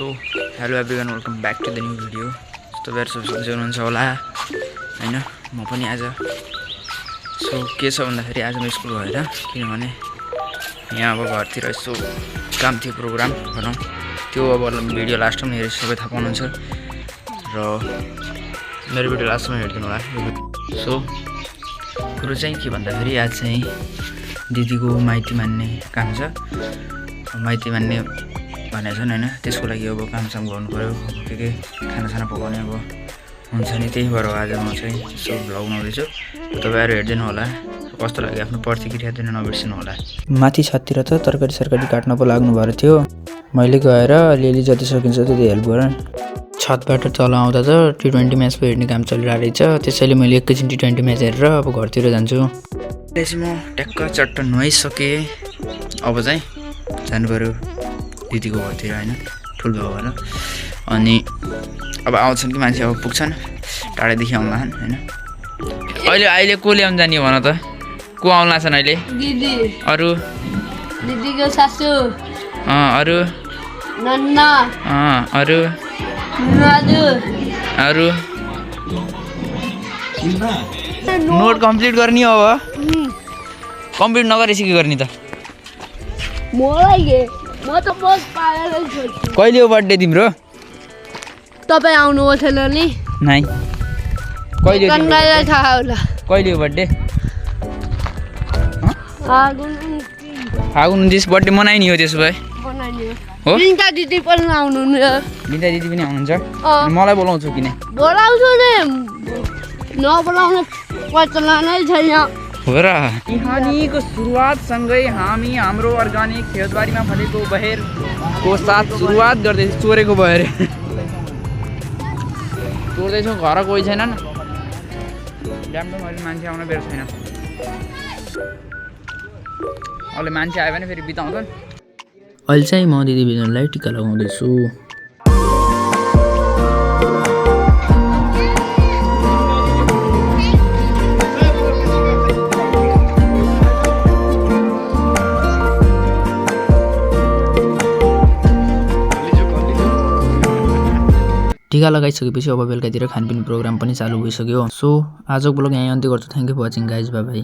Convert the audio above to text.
So hello everyone welcome back to the new video. तपाईँहरू सब सन्चै हुनुहुन्छ होला होइन, म पनि आज। सो के छ भन्दाखेरि आज म स्कुल गएर, किनभने यहाँ अब घरतिर यसो काम थियो, प्रोग्राम भनौँ, त्यो अब भिडियो लास्टमा हेरेर सबै थाहा पाउनुहुन्छ र मेरो भिडियो लास्टमा हेरिदिनु होला। सो कुरो चाहिँ के भन्दाखेरि आज चाहिँ दिदीको माइती मान्ने काम छ, माइती मान्ने भनेको छन् होइन, त्यसको लागि अब कामसाम गर्नु पऱ्यो, के खानासाना पकाउने अब हुन्छ नि, त्यही भएर आज म चाहिँ यसो भ्लग बनाउँदैछु। तपाईँहरू हेरिदिनु होला, कस्तो लाग्यो आफ्नो प्रतिक्रिया दिन नबिर्सिनु होला। माथि छततिर त तरकारी सरकारी काट्न पो लाग्नु भएको थियो, मैले गएर अलिअलि जति सकिन्छ त्यति हेल्प गरेँ। छतबाट तल आउँदा त T20 म्याच पो हेर्ने काम चलिरहेको रहेछ, त्यसैले मैले एकैछिन T20 म्याच हेरेर अब घरतिर जान्छु। अहिले चाहिँ म ट्याक्क चट्ट नुहाइसकेँ, अब चाहिँ जानु पऱ्यो दिदीको घरतिर होइन, ठुलो भएर। अनि अब आउँछन् कि मान्छे, अब पुग्छन्, टाढादेखि आउला होइन। अहिले को ल्याउनु जाने भन त, को आउला छन् अहिले? दिदी, अरू दिदीको सासू, अरू नन्ना, अरू नाजु, अरू नोट कम्प्लिट गर्ने हो। अब कम्प्लिट नगरेपछि के गर्ने त? मलाई के, म त बस पागलै छोड्छु। कहिले हो बर्थडे तिम्रो? तपाईँ आउनुभएको थिएन नि, नाइ कहिले हो तिम्रो? कन्नालाई थाहा होला। कहिले हो बर्थडे? फागुन फागुन 29 बर्थडे मनाइने हो, त्यसो भए बनाइदियो। हो। बिन्ता दिदी पनि आउनुहुन्न। बिन्दा दिदी पनि आउनुहुन्छ? मलाई बोलाउँछु किन? बोलाउँछु नि, नबोलाउने पचला नै छैन। हो र। कहानीको सुरुवातसँगै हामी हाम्रो अर्ग्यानिक खेतबारीमा फलेको बहेरको साथ सुरुवात गर्दैछौँ। चोरेको बहेर चोर्दैछौँ, घर कोही छैनन्, ड्यामडम अहिले मान्छे आउन बेर छैन। अहिले मान्छे आयो भने फेरि बिताउँछन्। अहिले चाहिँ म दिदी बिजनलाई टिका लगाउँदैछु। टिका लगाइसकेपछि अब बेलुकातिर खानपिन प्रोग्राम पनि चालु भइसक्यो। सो आजको ब्लग यहीँ अन्त्य गर्छु। Thank you for watching guys, bye by.